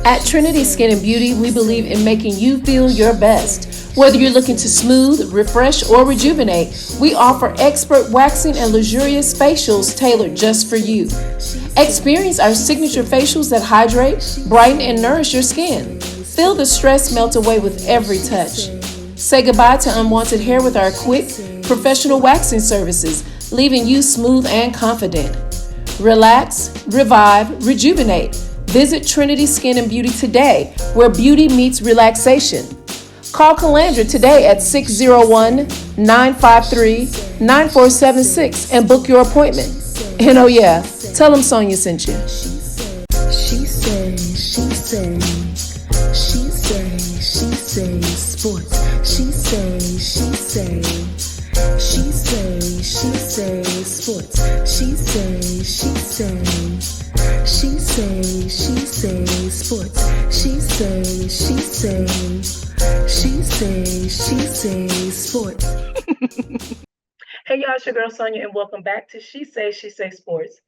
At Trinity Skin and Beauty, we believe in making you feel your best. Whether you're looking to smooth, refresh, or rejuvenate, we offer expert waxing and luxurious facials tailored just for you. Experience our signature facials that hydrate, brighten, and nourish your skin. Feel the stress melt away with every touch. Say goodbye to unwanted hair with our quick, professional waxing services, leaving you smooth and confident. Relax, revive, rejuvenate. Visit Trinity Skin and Beauty today, where beauty meets relaxation. Call Calandra today at 601 953 9476 and book your appointment. And oh, yeah, tell them Sonia sent you. She say, sports. She say, sports. She say, sports. She say, sports. Hey y'all, it's your girl Sonia, and welcome back to She Say Sports.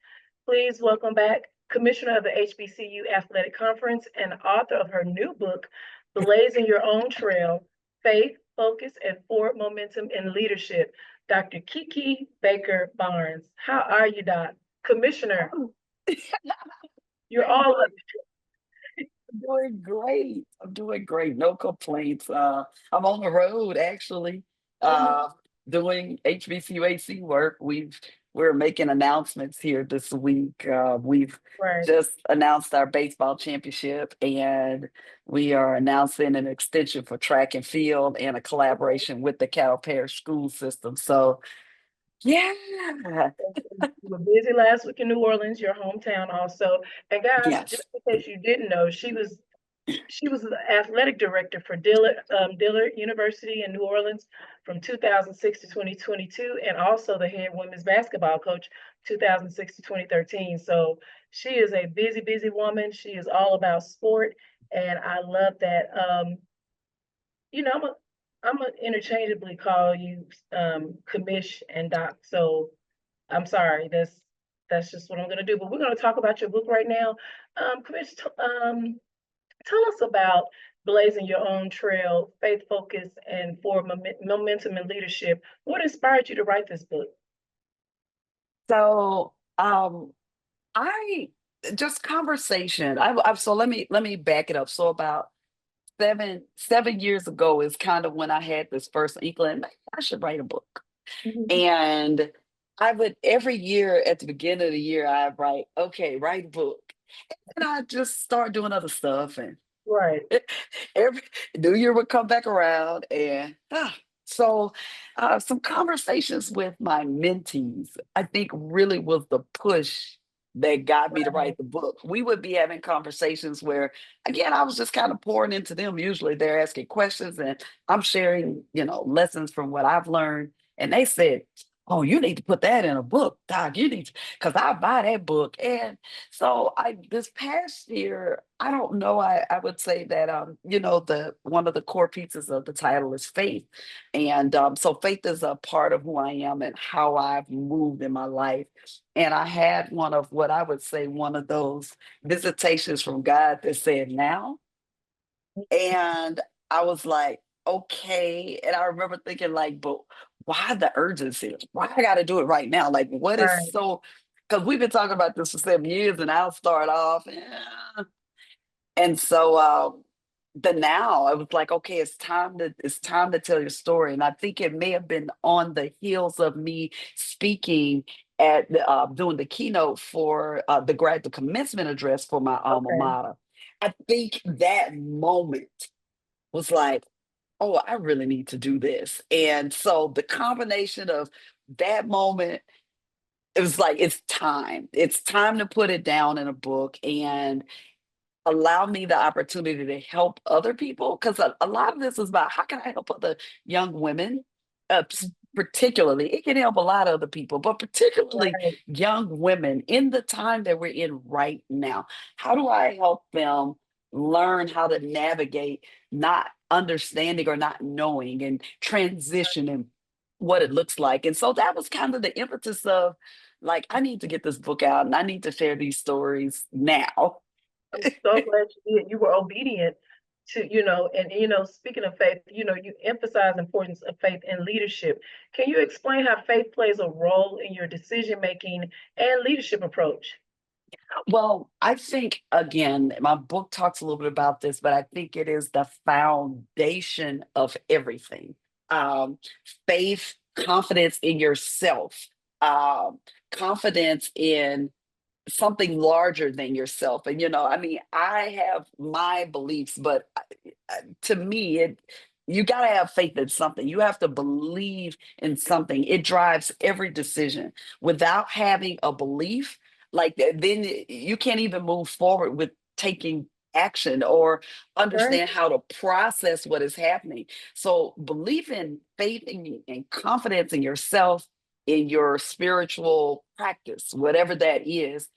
Please welcome back Commissioner of the HBCU Athletic Conference and author of her new book, Blazing Your Own Trail, Faith, Focus, and Forward Momentum in Leadership, Dr. Kiki Baker Barnes. How are you, Doc? Commissioner, you're all up. Doing great. I'm doing great. No complaints. I'm on the road actually, uh, doing HBCUAC work. We're making announcements here this week. We've Right. just announced our baseball championship, and we are announcing an extension for track and field and a collaboration with the Cal Parish school system. So yeah, You were busy last week in New Orleans, your hometown also. And guys, yes. just in case you didn't know, she was the athletic director for Dillard University in New Orleans from 2006 to 2022, and also the head women's basketball coach 2006 to 2013. So she is a busy, busy woman. She is all about sport, and I love that. You know, I'm gonna interchangeably call you Commish and Doc. So I'm sorry, that's just what I'm gonna do. But we're gonna talk about your book right now. Commish, tell us about blazing your own trail, faith focus, and for momentum and leadership. What inspired you to write this book? So I just conversation. So let me back it up. So about 7 years ago is kind of when I had this first inkling. "Man, I should write a book." Mhm. And I would every year at the beginning of the year I write, okay, write a book, and I just start doing other stuff, and Right. every New Year would come back around, and so some conversations with my mentees, I think, really was the push that got me to Right. write the book. We would be having conversations where, again, I was just kind of pouring into them. Usually, they're asking questions, and I'm sharing, lessons from what I've learned. And they said, "Oh, you need to put that in a book, Doc. You need to, because I buy that book." And so I this past year, I don't know, I would say that the one of the core pieces of the title is faith. And so faith is a part of who I am and how I've moved in my life. And I had one of what I would say one of those visitations from God that said now. And I was like, okay. And I remember thinking, like, but why the urgency? Why I gotta do it right now? Like, what is Right. so, because we've been talking about this for 7 years, and I'll start off. And so the now, I was like, okay, it's time to tell your story. And I think it may have been on the heels of me speaking at doing the keynote for the commencement address for my alma Okay. mater. I think that moment was like, oh, I really need to do this. And so the combination of that moment, it was like, it's time. It's time to put it down in a book and allow me the opportunity to help other people. Because a lot of this is about how can I help other young women, particularly. It can help a lot of other people, but particularly Right. young women in the time that we're in right now. How do I help them learn how to navigate not understanding or not knowing and transition and what it looks like? And so that was kind of the impetus of, like, I need to get this book out and I need to share these stories now. I'm so glad you did. You were obedient to, and speaking of faith, you emphasize importance of faith in leadership. Can you explain how faith plays a role in your decision making and leadership approach? Well, I think again, my book talks a little bit about this, but I think it is the foundation of everything. Um, Faith, confidence in yourself, um, confidence in something larger than yourself. And I mean, I have my beliefs, but to me, you got to have faith in something. You have to believe in something. It drives every decision. Without having a belief, like then you can't even move forward with taking action or Right. understand how to process what is happening. So belief in faith and confidence in yourself, in your spiritual practice, whatever that is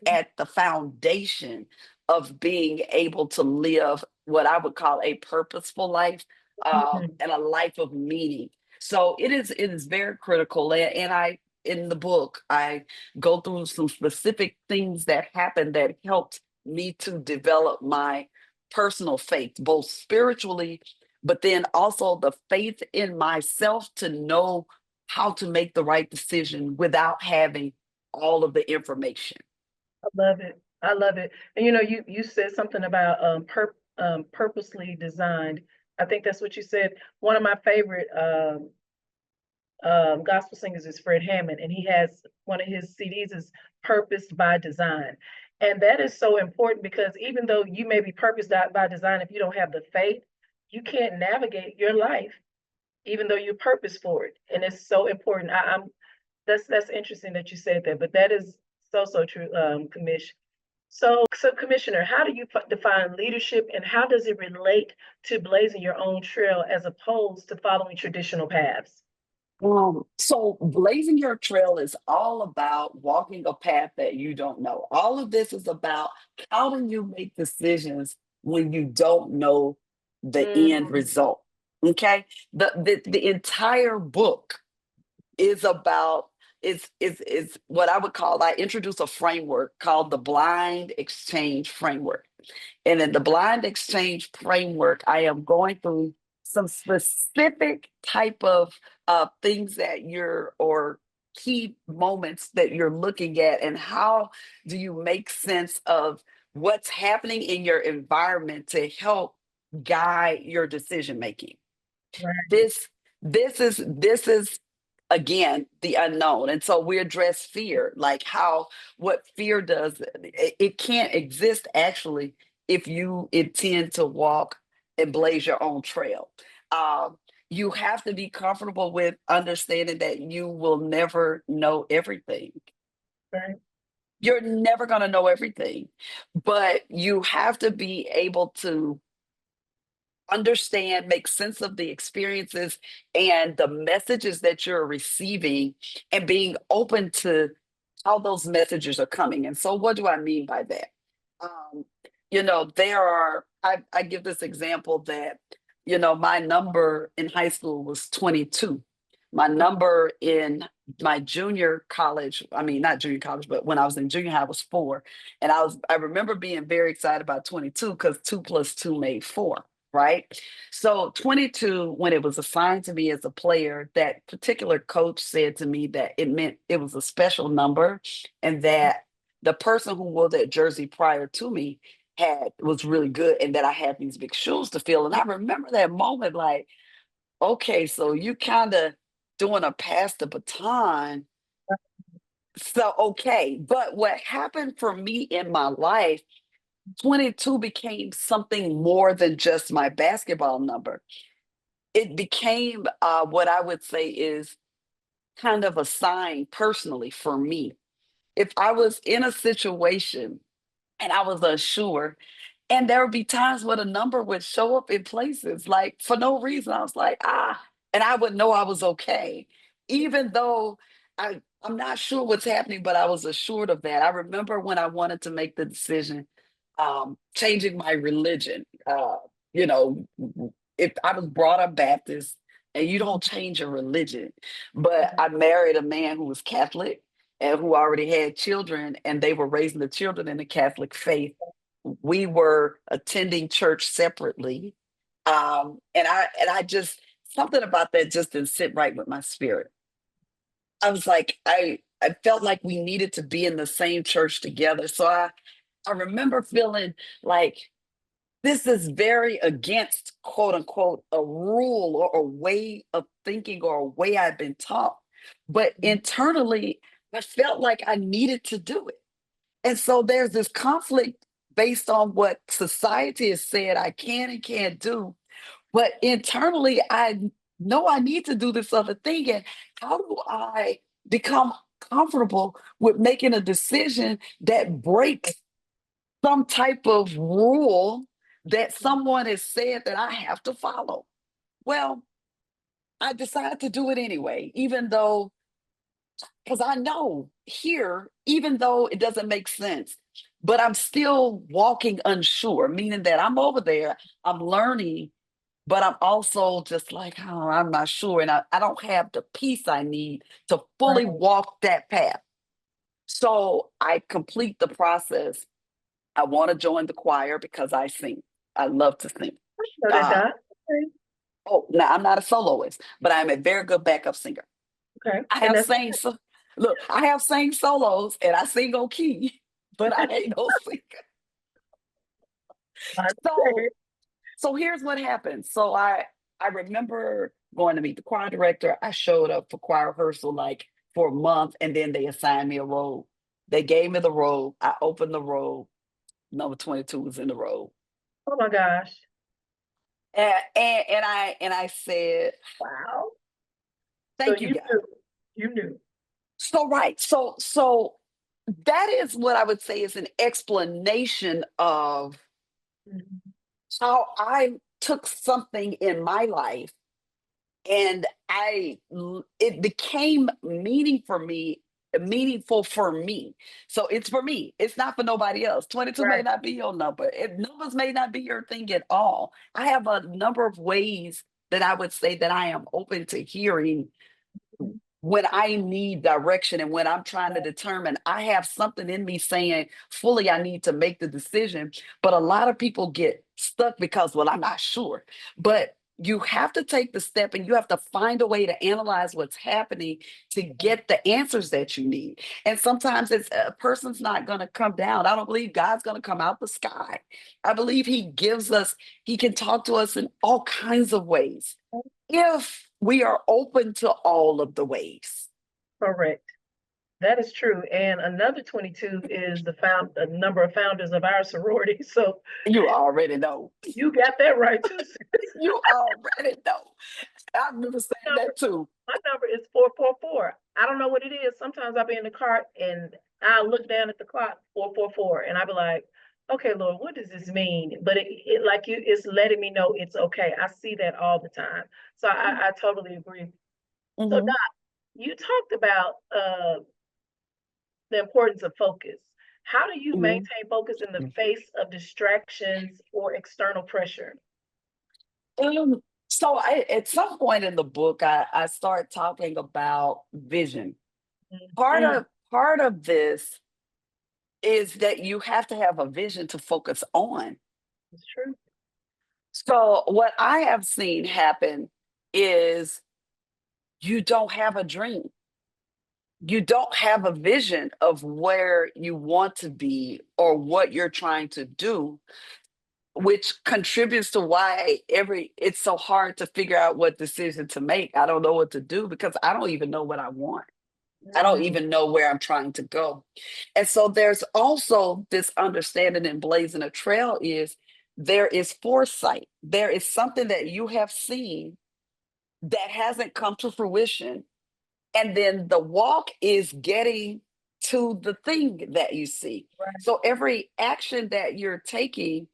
at the foundation of being able to live what I would call a purposeful life, Mhm. and a life of meaning. So it is very critical. And I in the book I go through some specific things that happened that helped me to develop my personal faith, both spiritually, but then also the faith in myself to know how to make the right decision without having all of the information. I love it. I love it. And you said something about purposely designed. I think that's what you said. One of my favorite gospel singers is Fred Hammond, and he has one of his CDs is Purposed by Design. And that is so important because even though you may be purposed by design, if you don't have the faith, you can't navigate your life, even though you're purposed for it. And it's so important. I'm that's interesting that you said that, but that is so true, Commish. So Commissioner, how do you define leadership, and how does it relate to blazing your own trail as opposed to following traditional paths? So blazing your trail is all about walking a path that you don't know. All of this is about how do you make decisions when you don't know the end Mm, result. Okay. The entire book is about is what I would call, I introduce a framework called the blind exchange framework. And in the blind exchange framework, I am going through some specific type of things that you're or key moments that you're looking at, and how do you make sense of what's happening in your environment to help guide your decision making. right, This is again the unknown, and so we address fear, like how what fear does. It can't exist actually if you intend to walk and blaze your own trail. um, you have to be comfortable with understanding that you will never know everything. right, You're never going to know everything, but you have to be able to understand, make sense of the experiences and the messages that you're receiving, and being open to how those messages are coming. And so, what do I mean by that? Um, I give this example that, my number in high school was 22. My number in my junior college, I mean, not junior college, but when I was in junior high, was 4. And I remember being very excited about 22 because 2 plus 2 made 4, right? So 22, when it was assigned to me as a player, that particular coach said to me that it meant it was a special number, and that the person who wore that jersey prior to me had was really good, and that I had these big shoes to fill. And I remember that moment like, okay, so you kind of doing a pass the baton. So okay, but what happened for me in my life, 22 became something more than just my basketball number. It became what I would say is kind of a sign personally for me. If I was in a situation and I was unsure, and there would be times where the number would show up in places like for no reason. I was like, and I would know I was okay, even though I'm not sure what's happening, but I was assured of that. I remember when I wanted to make the decision, changing my religion. You know, if I was brought up Baptist, and you don't change your religion, but I married a man who was Catholic and who already had children, and they were raising the children in the Catholic faith. we were attending church separately. And I just, something about that just didn't sit right with my spirit. I was like, I felt like we needed to be in the same church together. So I remember feeling like this is very against, quote unquote, a rule or a way of thinking or a way I've been taught. But internally, I felt like I needed to do it. And so there's this conflict based on what society has said I can and can't do. But internally, I know I need to do this other thing. And how do I become comfortable with making a decision that breaks some type of rule that someone has said that I have to follow? Well, I decided to do it anyway, even though, because I know here, even though it doesn't make sense, but I'm still walking unsure, meaning that I'm over there, I'm learning, but I'm also just like, oh, I'm not sure. And I don't have the peace I need to fully Right. walk that path. So I complete the process. I want to join the choir because I sing. I love to sing. So that Uh, dot. Okay. oh, now I'm not a soloist, but I'm a very good backup singer. Okay. I And have that's sang, look, I have sang solos and I sing on key, but I ain't no singer. So, understood. so here's what happened. So I remember going to meet the choir director. I showed up for choir rehearsal like for a month, and then they assigned me a role. They gave me the role. I opened the role. Number 22 was in the role. Oh my gosh. And I said, Wow. So thank you, you God. knew. You knew. So right. So that is what I would say is an explanation of Mhm. how I took something in my life and it became meaningful for me. So it's for me. It's not for nobody else. 22 may Right. not be your number. Numbers may not be your thing at all. I have a number of ways that I would say that I am open to hearing Mhm. when I need direction and when I'm trying to determine, I have something in me saying fully I need to make the decision. But a lot of people get stuck because, well, I'm not sure. But you have to take the step and you have to find a way to analyze what's happening to get the answers that you need. And sometimes it's a person's not going to come down. I don't believe God's going to come out the sky. I believe He gives us, He can talk to us in all kinds of ways if we are open to all of the ways. Correct. That is true. And another 22 is the number of founders of our sorority. So You already know. you got that right too. You already know. I remember saying Number, that too. my number is 444. I don't know what it is. Sometimes I'll be in the car and I look down at the clock, 444, and I'll be like, okay, Lord, what does this mean? But it like you, it's letting me know it's okay. I see that all the time. So I totally agree. So Mhm, Doc, you talked about the importance of focus. How do you mhm. maintain focus in the face of distractions or external pressure? So at some point in the book, I start talking about vision. Part Mm, of part of this is that you have to have a vision to focus on. it's true. So what I have seen happen is you don't have a dream. You don't have a vision of where you want to be or what you're trying to do, which contributes to why every it's so hard to figure out what decision to make. I don't know what to do because I don't even know what I want. I don't Mm, even know where I'm trying to go. And so there's also this understanding in blazing a trail is there is foresight. There is something that you have seen that hasn't come to fruition, and then the walk is getting to the thing that you see. right. So every action that you're taking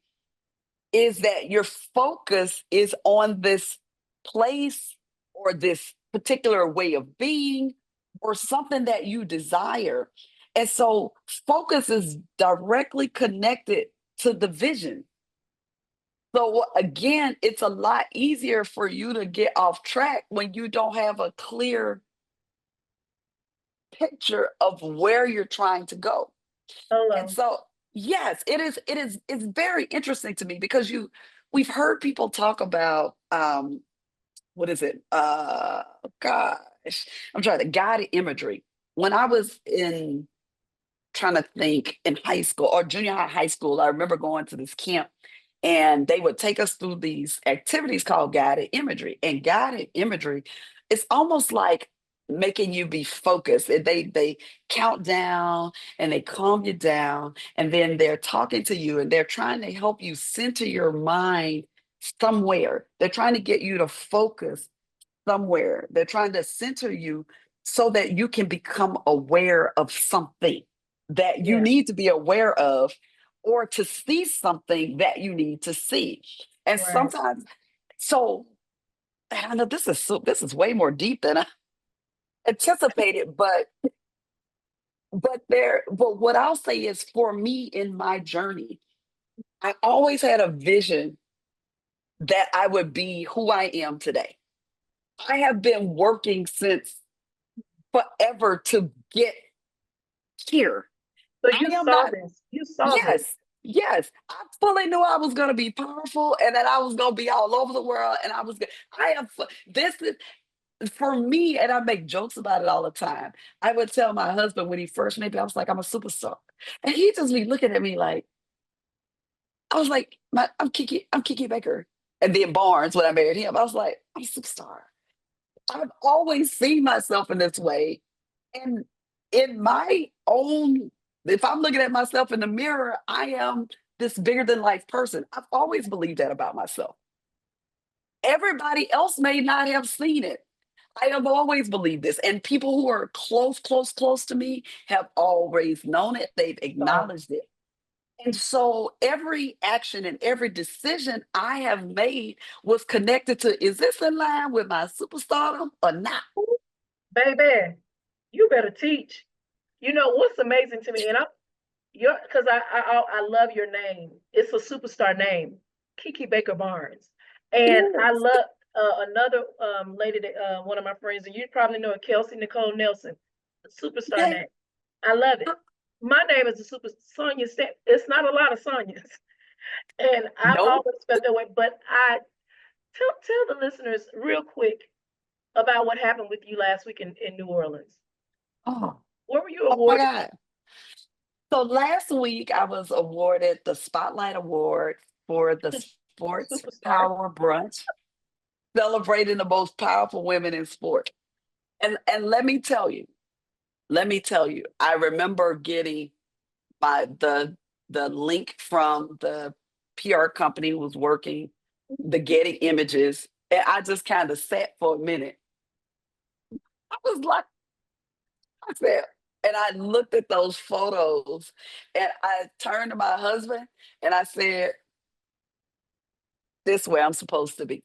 is that your focus is on this place or this particular way of being or something that you desire. And so focus is directly connected to the vision. So again, it's a lot easier for you to get off track when you don't have a clear picture of where you're trying to go. And Hello. so Yes, it's very interesting to me because we've heard people talk about what is it? Gosh, I'm trying to guided imagery. When I was in trying to think in high school or junior high school, I remember going to this camp and they would take us through these activities called guided imagery. And guided imagery, it's almost like making you be focused. They count down and they calm you down, and then they're talking to you and they're trying to help you center your mind somewhere. They're trying to get you to focus somewhere. They're trying to center you so that you can become aware of something that you Yeah, need to be aware of, or to see something that you need to see. And right. sometimes, so and I know this is way more deep than I anticipated, but what I'll say is for me in my journey, I always had a vision that I would be who I am today. I have been working since forever to get here. So I you am saw not, this. You saw this. yes, yes. I fully knew I was going to be powerful and that I was going to be all over the world. And I am, this is for me, and I make jokes about it all the time. I would tell my husband when he first met me, I was like, I'm a superstar. And he just be looking at me like, I was like, I'm Kiki Baker. And then Barnes, when I married him, I was like, I'm a superstar. I've always seen myself in this way. And in my own, if I'm looking at myself in the mirror, I am this bigger than life person. I've always believed that about myself. Everybody else may not have seen it. I have always believed this. And people who are close to me have always known it. They've Saw it. acknowledged it. And so every action and every decision I have made was connected to, is this in line with my superstardom or not? Ooh, baby, you better teach. You know what's amazing to me, and because I love your name. It's a superstar name, Kiki Baker Barnes, It and I is. love another lady that one of my friends, and you probably know it, Kelsey Nicole Nelson, superstar Okay. name. I love it. My name is a super Sonia. It's not a lot of Sonias, and I've Nope. always felt that way. But I tell the listeners real quick about what happened with you last week in New Orleans. Oh, What were you oh my awarded? God. So last week I was awarded the Spotlight Award for the Sports Superstar. Power Brunch, celebrating the most powerful women in sport. And let me tell you, I remember getting my the link from the PR company who was working, the getting images, and I just kind of sat for a minute. I was like, I said, and I looked at those photos and I turned to my husband and I said, this way I'm supposed to be.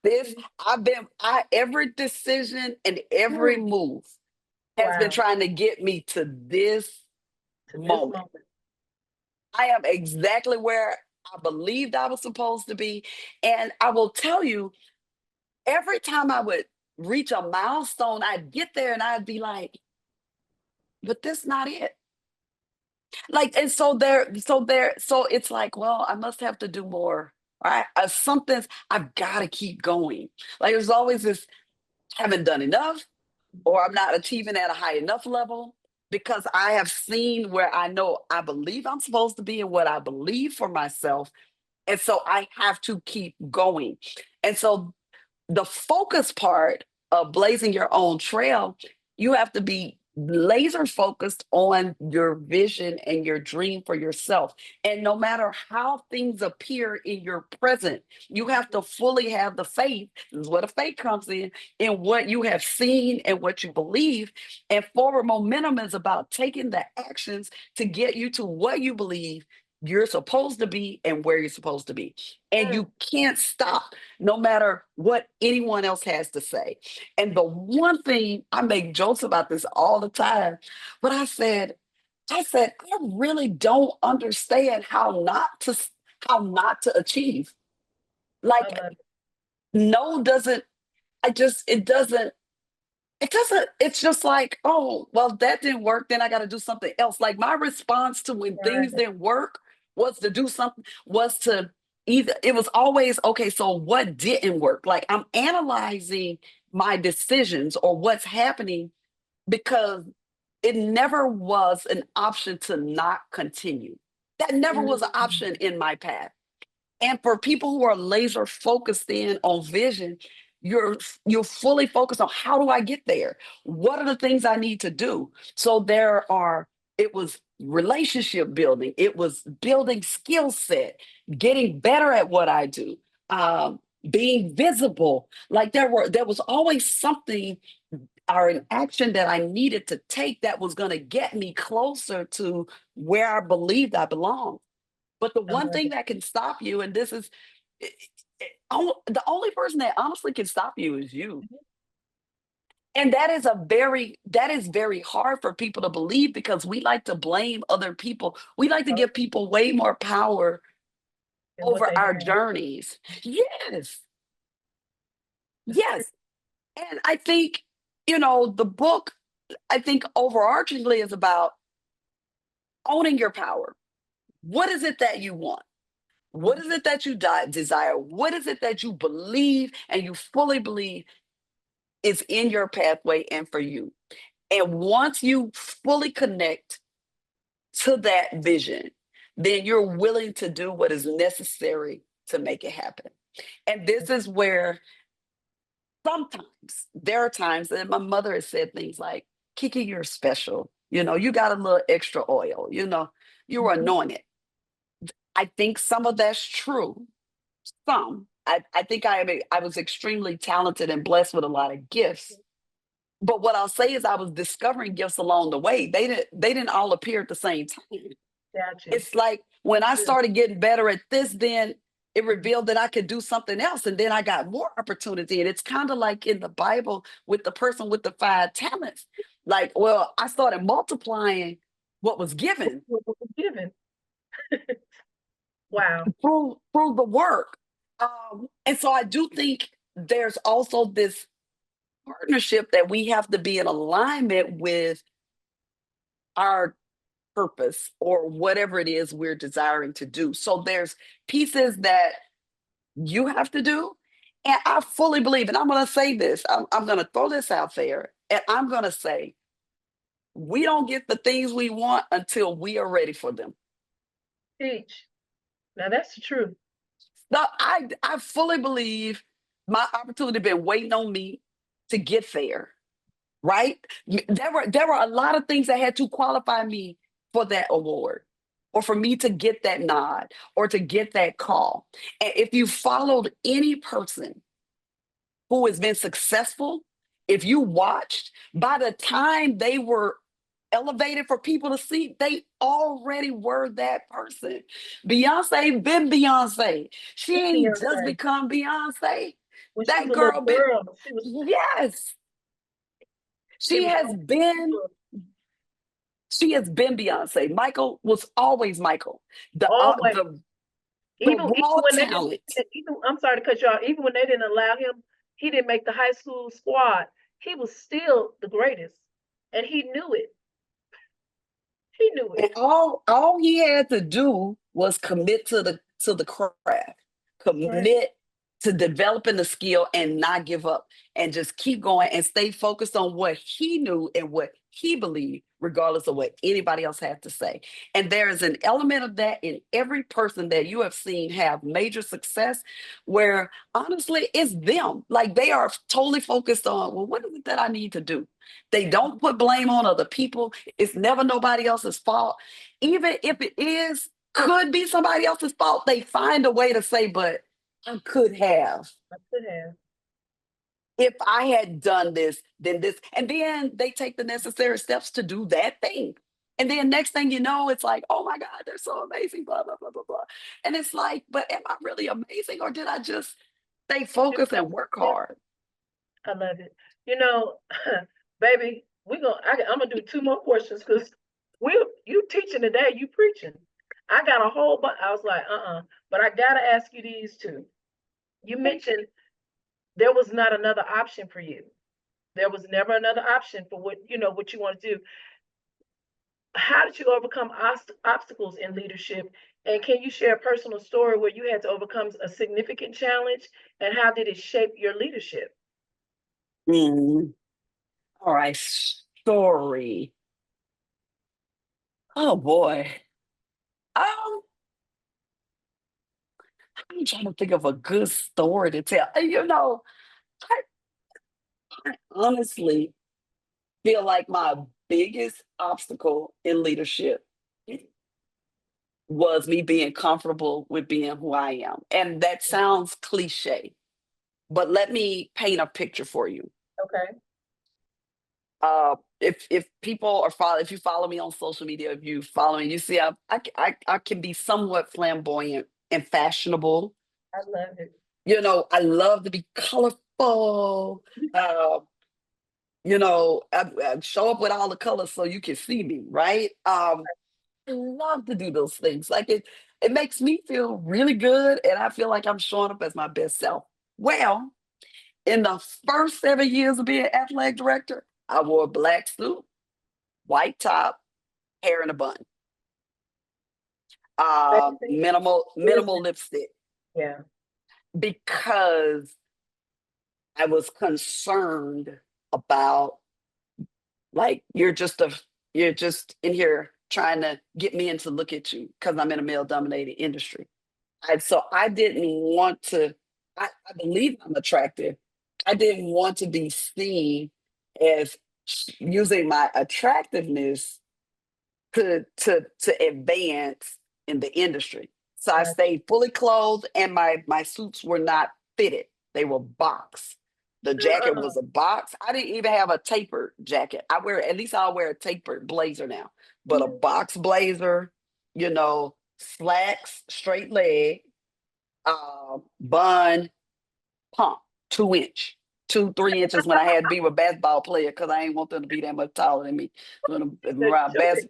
This I every decision and every Mm, move has been wow. trying to get me to this To this moment. moment. I am exactly where I believed I was supposed to be. And I will tell you, every time I would reach a milestone, I'd get there and I'd be like, but this not it. Like, and so it's like, well, I must have to do more. Right. Something's I've got to keep going. Like there's always this haven't done enough, or I'm not achieving at a high enough level because I have seen where I know I believe I'm supposed to be and what I believe for myself. And so I have to keep going. And so the focus part of blazing your own trail, you have to be laser focused on your vision and your dream for yourself. And no matter how things appear in your present, you have to fully have the faith. This is where the faith comes in what you have seen and what you believe. And forward momentum is about taking the actions to get you to what you believe you're supposed to be and where you're supposed to be. And Mm, you can't stop no matter what anyone else has to say. And the one thing I make jokes about this all the time, but I really don't understand how not to achieve. I Like love it. no doesn't, it doesn't, it doesn't, it's just like, oh, well, that didn't work, then I got to do something else. Like my response to when things Right. didn't work was to do something, was to either, it was always, okay, so what didn't work? Like I'm analyzing my decisions or what's happening because it never was an option to not continue. That never was an Mhm. option in my path. And for people who are laser focused in on vision, you're fully focused on how do I get there? What are the things I need to do? So it was relationship building, it was building skill set, getting better at what I do, being visible. Like there was always something or an action that I needed to take that was going to get me closer to where I believed I belonged. But the I one love thing it. that can stop you, and this is the only person that honestly can stop you is you. And that is very hard for people to believe because we like to blame other people. We like to Oh, give people way more power and what over they our have. journeys. Yes, That's true. yes. And I think, the book, I think overarchingly is about owning your power. What is it that you want? What is it that you desire? What is it that you believe and you fully believe is in your pathway and for you? And once you fully connect to that vision, then you're willing to do what is necessary to make it happen. And this is where sometimes there are times that my mother has said things like, Kiki, you're special. You got a little extra oil, you were Mhm. anointed. I think some of that's true. Some. I think I was extremely talented and blessed with a lot of gifts. But what I'll say is I was discovering gifts along the way. They didn't all appear at the same time. Gotcha. It's like when I Good. started getting better at this, then it Mhm. revealed that I could do something else. And then I got more opportunity. And it's kind of like in the Bible with the person with the 5 talents. Like, well, I started multiplying what was given What was given. Wow. through the work. And so I do think there's also this partnership that we have to be in alignment with our purpose or whatever it is we're desiring to do. So there's pieces that you have to do. And I fully believe, and I'm going to say this, I'm going to throw this out there, and I'm going to say, we don't get the things we want until we are ready for them. Teach. Now that's the truth. No, I fully believe my opportunity been waiting on me to get there. Right? There were a lot of things that had to qualify me for that award or for me to get that nod or to get that call. And if you followed any person who has been successful, if you watched, by the time they were elevated for people to see, they already were that person. Beyonce been Beyonce. She ain't just Beyonce. become Beyonce. When she was That a little girl been, girl, yes, she she was has been She has been Beyonce. Michael was always Michael. The uh, always. the the Even raw when they didn't, talent. even I'm sorry to cut you off. Even when they didn't allow him, he didn't make the high school squad. He was still the greatest, and he knew it. He knew it. And all he had to do was commit to the craft, Right. commit to developing the skill and not give up and just keep going and stay focused on what he knew and what he believed, regardless of what anybody else had to say. And there is an element of that in every person that you have seen have major success, where honestly, it's them. Like they are totally focused on, well, what is it that I need to do? They don't put blame on other people. It's never nobody else's fault. Even if it is, could be somebody else's fault, they find a way to say, but I could have. I could have. If I had done this, then this. And then they take the necessary steps to do that thing. And then next thing you know, it's like, oh my God, they're so amazing, blah, blah, blah, blah, blah. And it's like, but am I really amazing or did I just stay focused and work Yeah, hard? I love it. You know, baby, I'm gonna do two more questions because you teaching today, you preaching. I got a whole bunch. I was like, but I gotta ask you these two. You mentioned there was not another option for you. There was never another option for what, what you want to do. How did you overcome obstacles in leadership? And can you share a personal story where you had to overcome a significant challenge, and how did it shape your leadership? Mm. All right, story. Oh boy. Um, I'm trying to think of a good story to tell. I, I honestly feel like my biggest obstacle in leadership was me being comfortable with being who I am. And that sounds cliche, but let me paint a picture for you. Okay. If people are if you follow me on social media, if you follow me, you see I can be somewhat flamboyant and fashionable. I love it. I love to be colorful. Uh, I show up with all the colors so you can see me, right? I love to do those things. Like it makes me feel really good, and I feel like I'm showing up as my best self. Well, in the first 7 years of being athletic director, I wore a black suit, white top, hair in a bun, Basic minimal business. lipstick, Yeah. because I was concerned about, like, you're just in here trying to get me in to look at you because I'm in a male dominated industry. And so I didn't want to, I believe I'm attractive. I didn't want to be seen as using my attractiveness to advance in the industry. So I Right. stayed fully clothed, and my suits were not fitted. They were boxed. The jacket Uh-uh. was a box. I didn't even have a tapered jacket. I'll wear a tapered blazer now. But a Mhm. box blazer, slacks, straight leg, bun, pump, 2 inch, 3 inches when I had to be with basketball player because I ain't want them to be that much taller than me. When I'm The around choice.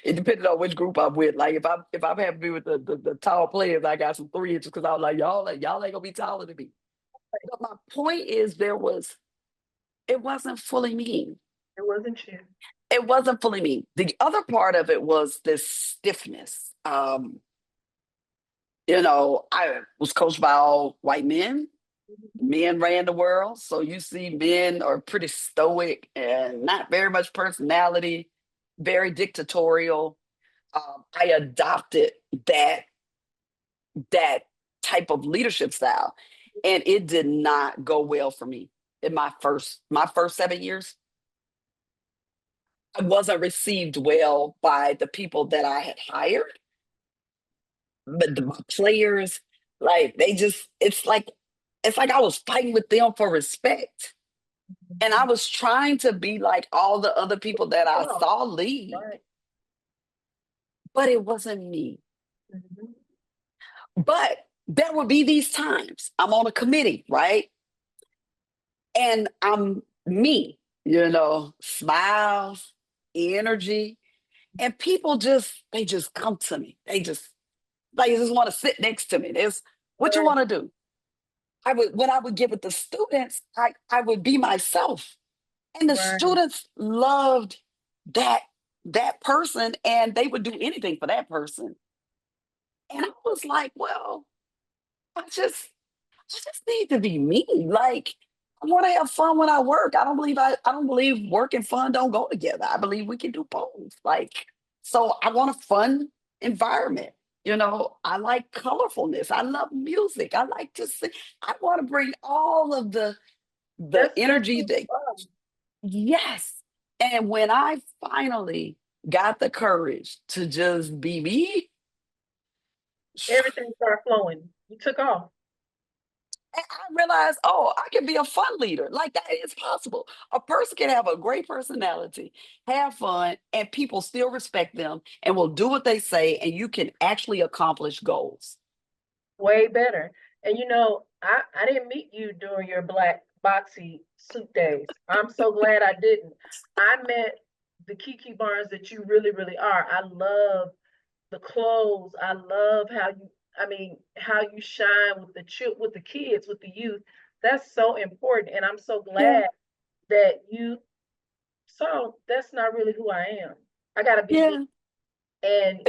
it depended on which group I'm with. Like if I'm having to be with the tall players, I got some 3 inches because I was like, y'all ain't gonna be taller than me. But my point is it wasn't fully me. It wasn't you. It wasn't fully me. The other part of it was this stiffness. I was coached by all white men. Mhm. Men ran the world. So you see men are pretty stoic and not very much personality, very dictatorial. I adopted that that type of leadership style, and it did not go well for me in my first 7 years. I wasn't received well by the people that I had hired, but the players, like, it's like I was fighting with them for respect, and I was trying to be like all the other people that I Oh, saw lead, right. but it wasn't me. Mhm. But there would be these times I'm on a committee, right? And I'm me, smiles, energy, and people they just come to me. They just want to sit next to me. There's what you Right. want to do. When I would get with the students, I would be myself. And the Right. students loved that that person, and they would do anything for that person. And I was like, well, I just need to be me. Like, I want to have fun when I work. I don't believe work and fun don't go together. I believe we can do both. Like, so I want a fun environment. I like colorfulness. I love music. I like to sing. I want to bring all of the That's energy who that, you are. yes. And when I finally got the courage to just be me, Everything started flowing. You took off. and I realized, oh, I can be a fun leader. Like, that is possible. A person can have a great personality, have fun, and people still respect them and will do what they say, and you can actually accomplish goals. Way better. And I didn't meet you during your black boxy suit days. I'm so glad I didn't. I met the Kiki Barnes that you really, really are. I love the clothes. I love how you shine with the kids, with the youth. that's so important. And I'm so Yeah. glad that you saw that's not really who I am. I gotta be me. Yeah. And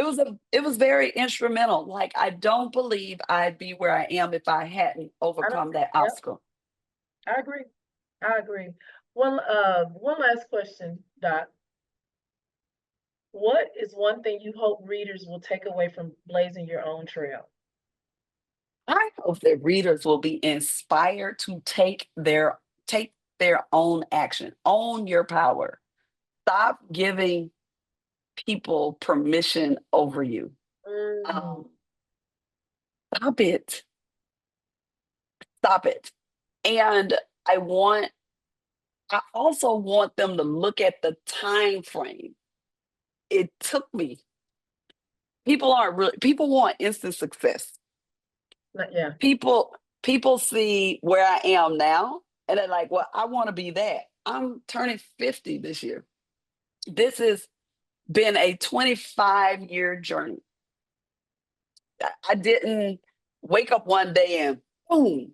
It was very instrumental. Like I don't believe I'd be where I am if I hadn't I don't, overcome that yep, obstacle. I agree. I agree. One last question, Doc. What is one thing you hope readers will take away from blazing your own trail? I hope that readers will be inspired to take their own action, own your power. Stop giving people permission over you. Mm, Um, stop it. Stop it. And I want I also want them to look at the time frame. It took me. People want instant success. yeah. People see where I am now and they're like, well, I want to be that. I'm turning 50 this year. This has been a 25-year journey. I didn't wake up one day and boom.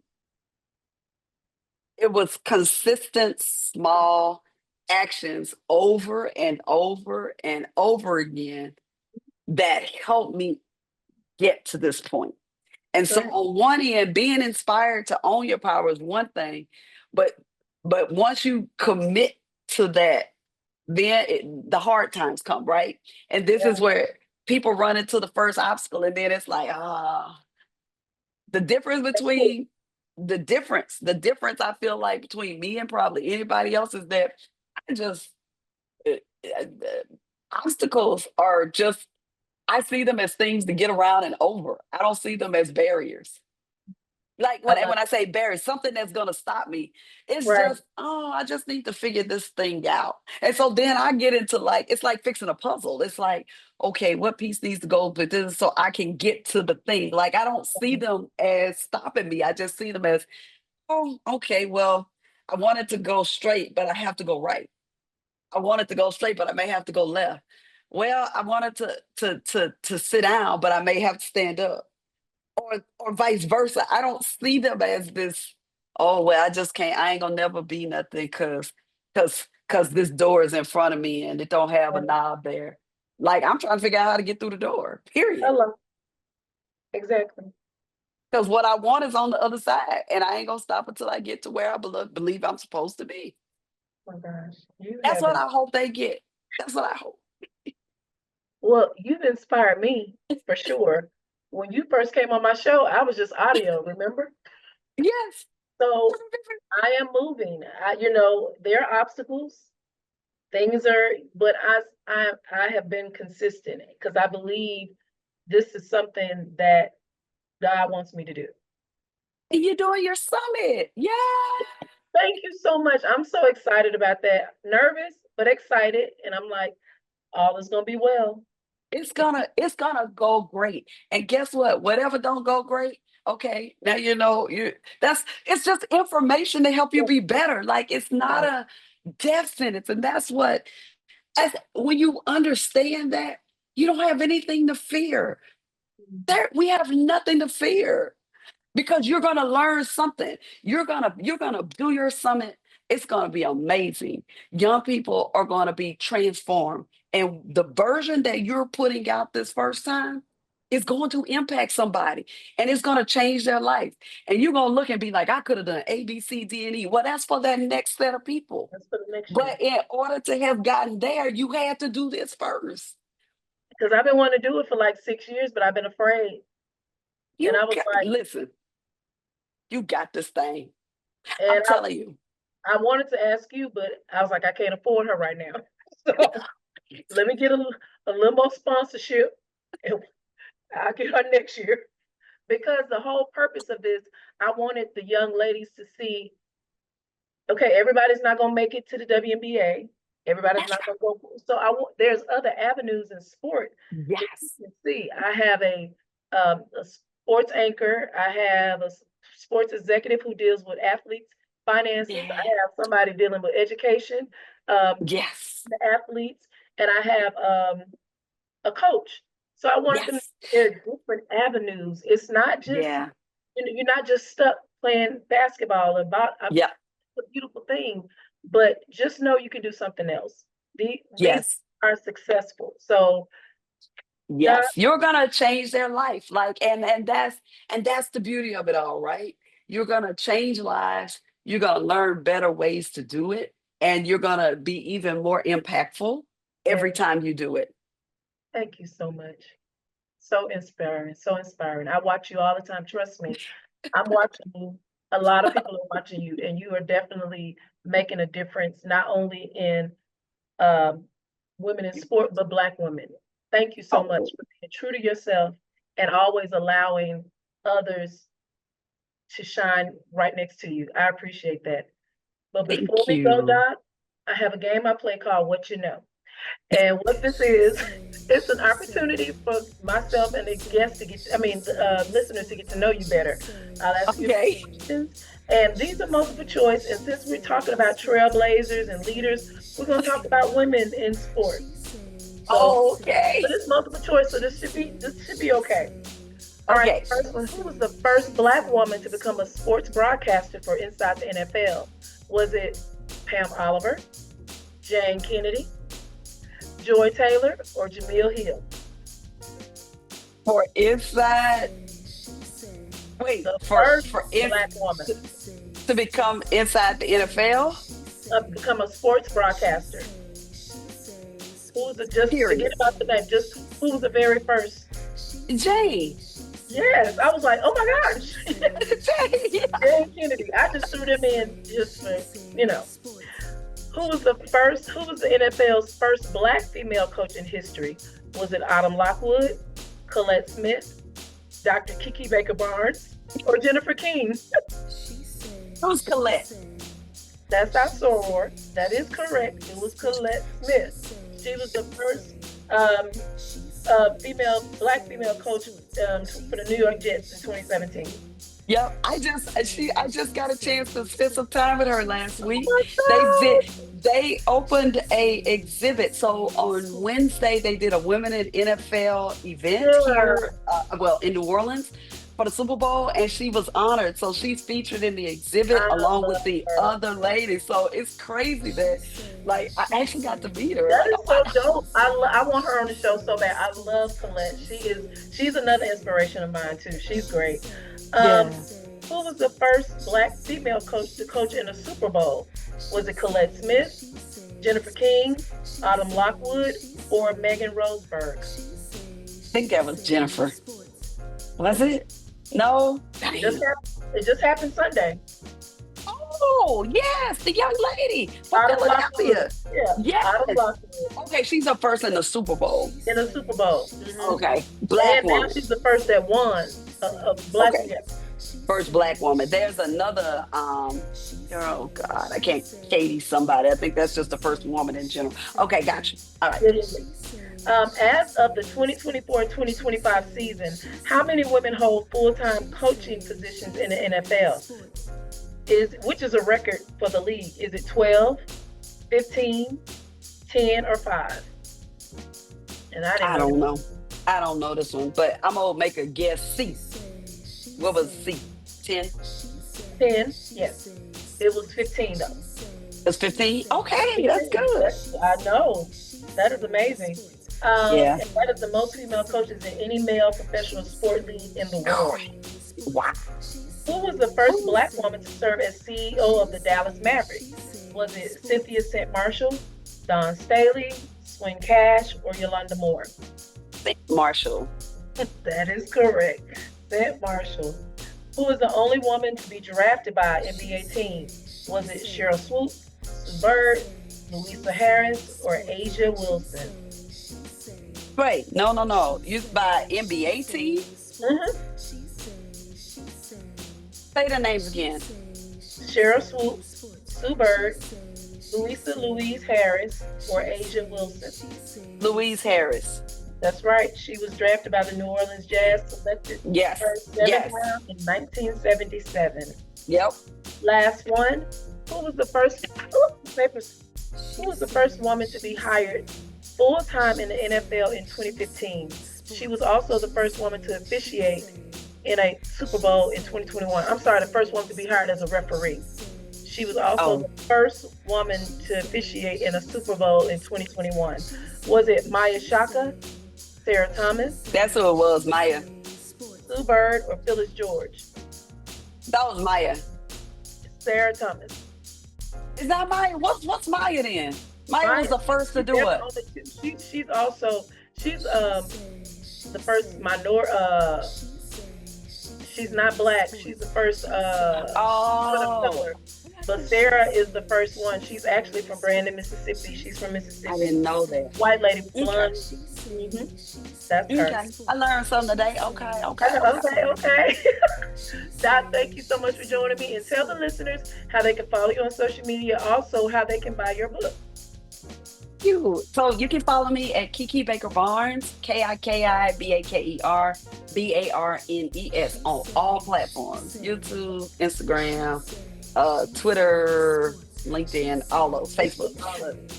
It was consistent, small actions over and over and over again that helped me get to this point. And so Right. on one end, being inspired to own your power is one thing, but once you commit to that, then the hard times come, right? And this Yeah. is where people run into the first obstacle, and then it's like, the difference That's cool. between the difference I feel like between me and probably anybody else is that I just uh, obstacles are just I see them as things to get around and over. I don't see them as barriers. Like I love when I say barriers, something that's gonna stop me. it. It's Right. just, oh, I just need to figure this thing out. And so then I get into like it's like fixing a puzzle. It's like, okay, what piece needs to go with this so I can get to the thing. Like I don't see them as stopping me. I just see them as, oh, okay, well, I wanted to go straight, but I have to go right. I wanted to go straight, but I may have to go left. Well, I wanted to sit down, but I may have to stand up, or vice versa. I don't see them as this. Oh well, I just can't. I ain't gonna never be nothing because this door is in front of me and it don't have a Yeah. knob there. Like I'm trying to figure out how to get through the door. I Period. love exactly. Because what I want is on the other side, and I ain't gonna stop until I get to where I believe I'm supposed to be. Oh my gosh. You That's have what been I hope they get. That's what I hope. well, you've inspired me for sure. When you first came on my show, I was just audio, remember? Yes. So I am moving. There are obstacles. Things are, but I have been consistent because I believe this is something that God wants me to do. And you're doing your summit. Yeah. Thank you so much. I'm so excited about that. Nervous, but excited. And I'm like, all is gonna be well. It's gonna go great. And guess what? Whatever don't go great, okay. Now you know you that's it's just information to help you be better. Like it's not Right. a death sentence. And that's what as when you understand that, you don't have anything to fear. There we have nothing to fear because you're going to learn something. You're going to do your summit. It's going to be amazing. Young people are going to be transformed, and the version that you're putting out this first time is going to impact somebody, and it's going to change their life. And you're going to look and be like, I could have done A, B, C, D, and E. Well, that's for that next set of people. That's for the next year. But in order to have gotten there, you had to do this first. Because I've been wanting to do it for like 6 years, but I've been afraid. And I was like, Listen, you got this thing. and I'm telling you. I wanted to ask you, but I was like, I can't afford her right now. So let me get a little more sponsorship and I'll get her next year. Because the whole purpose of this, I wanted the young ladies to see, okay, everybody's not gonna make it to the WNBA. Everybody's That's not gonna go. So there's other avenues in sport right. that you Yes. can see. I have a sports anchor. I have a sports executive who deals with athletes, finances. I Yeah. have somebody dealing with education, teaching Yes. the athletes, and I have a coach. So I wanted them. Yes. There are different avenues. It's not just Yeah. you're not just stuck playing basketball or Yeah. a beautiful thing, but just know you can do something else. These Yes. are successful. So God, Yes. You're gonna change their life. Like, and that's the beauty of it all, right? You're gonna change lives, you're gonna learn better ways to do it, and you're gonna be even more impactful yeah, every time you do it. thank you so much. So inspiring, so inspiring. I watch you all the time. Trust me, I'm watching you. A lot of people are watching you, and you are definitely making a difference, not only in um, women in sport, but Black women. Thank you so much Oh, for being true to yourself and always allowing others to shine right next to you. I appreciate that. But before thank we go, you. Doc, I have a game I play called What You Know. And what this is, it's an opportunity for myself and the guests to get, I mean, the listeners to get to know you better. I'll ask you a few Okay. questions, and these are multiple choice. And since we're talking about trailblazers and leaders, we're going to talk about women in sport. So, but Okay. it's multiple choice, so this should be okay. All right, Okay. first one. Who was the first Black woman to become a sports broadcaster for Inside the NFL? Was it Pam Oliver, Jane Kennedy, Joy Taylor, or Jamil Hill? For inside, wait, The for first for in Black woman to become inside the NFL. to become a sports broadcaster. Who was it? Just forget Period. about the name. Just who was the very first? Jane. Yes, I was like, oh my gosh, Jane. Yeah. Jane Kennedy. I just threw them in just for, you know. Who was the first? Who was the NFL's first Black female coach in history? Was it Autumn Lockwood, Colette Smith, Dr. Kiki Baker Barnes, or Jennifer King? Who's Colette? That's our soror. That is correct. It was Colette Smith. She was the first Black female coach for the New York Jets in 2017. Yep. I just got a chance to spend some time with her last Oh week. my They God. did they opened a exhibit. So on Wednesday they did a women in NFL event Yeah, here, well, in New Orleans for the Super Bowl, and she was honored. So she's featured in the exhibit I along with love the her. other ladies. So it's crazy that, like, I actually got to meet her. That Like, is oh, so wow. dope. I want her on the show so bad. I love Colette. She's another inspiration of mine too. She's great. Um, Yeah. who was the first Black female coach to coach in a Super Bowl? Was it Colette Smith, Jennifer King, Autumn Lockwood, or Megan Roseberg? I think that was Jennifer. Was it? No? Just Dang. happened, it just happened Sunday. Oh, yes, the young lady from Autumn Philadelphia. Lockwood. Yeah, Yes. Autumn Lockwood Okay, she's the first in the Super Bowl. in a Super Bowl. Mhm. Okay, black And now woman. she's the first that won a Black. Okay, Yeah. first black woman. There's another, oh God, I can't, Katie somebody. I think that's just the first woman in general. Okay, gotcha. All right. Yeah, yeah, yeah. As of the 2024-2025 season, how many women hold full-time coaching positions in the NFL? Which is a record for the league? Is it 12, 15, 10, or 5? And I didn't I know don't know. I don't know this one, but I'm gonna make a guess. C. What was C? 10? 10. Yes, it was 15 though. It's 15? Okay, that's good. I know. That is amazing. Yeah. And that is the most female coaches in any male professional sport league in the world. Wow. Who was the first Black woman to serve as CEO of the Dallas Mavericks? Was it Cynthia St. Marshall, Dawn Staley, Swin Cash, or Yolanda Moore? Marshall. That is correct. St. Marshall. Who was the only woman to be drafted by an NBA team? Was it Cheryl Swoops, Sue Bird, Louisa Harris, or Asia Wilson? Wait, no. Used by NBA team? Mhm. Say the names again. Cheryl Swoops, Sue Bird, Louise Harris, or Asia Wilson? Louise Harris. That's right. She was drafted by the New Orleans Jazz, selected Yes. first seventh Yes. round in 1977. Yep. Last one. Who was the first? Papers. Who was the first woman to be hired full time in the NFL in 2015? She was also the first woman to officiate in a Super Bowl in 2021. I'm sorry, the first woman to be hired as a referee. She was also Oh, the first woman to officiate in a Super Bowl in 2021. Was it Maya Shaka, Sarah Thomas, that's who it was, Maya. Sue Bird, or Phyllis George? That was Maya. Sarah Thomas. Is that Maya? What's Maya then? Maya was Maya, the first to she's do never it. on she's also she's the first minor she's not black. She's the first woman of Oh, color. But Sarah is the first one. She's actually from Brandon, Mississippi. She's from I Mississippi. didn't know that. White lady, Okay. blonde. That's her. Okay. I learned something today. Okay. Okay. Okay. Okay. Dot, thank you so much for joining me. And tell the listeners how they can follow you on social media. Also, how they can buy your book. You. So you can follow me at Kiki Baker Barnes, KikiBakerBarnes on all platforms: YouTube, Instagram, Twitter, LinkedIn, all those, Facebook.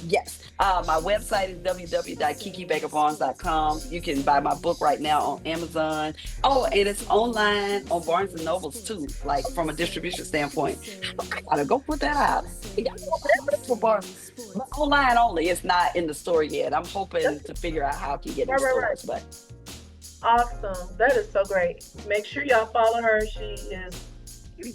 Yes. My website is www.kikibakerbarnes.com. You can buy my book right now on Amazon. Oh, and it's online on Barnes and Nobles too, like from a distribution standpoint. I gotta go put that out. You gotta go put that out for Barnes. But online only. It's not in the store yet. I'm hoping to figure out how I can get in Right. stores, but Awesome. That is so great. Make sure y'all follow her. She is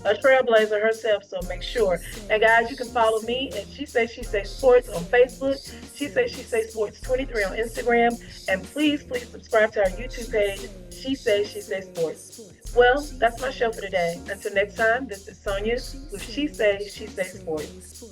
a trailblazer herself, so make sure. And guys, you can follow me at She Say Sports on Facebook, She Say Sports 23 on Instagram, and please subscribe to our YouTube page, She Say Sports. Well, that's my show for today. Until next time, this is Sonia with She Say Sports.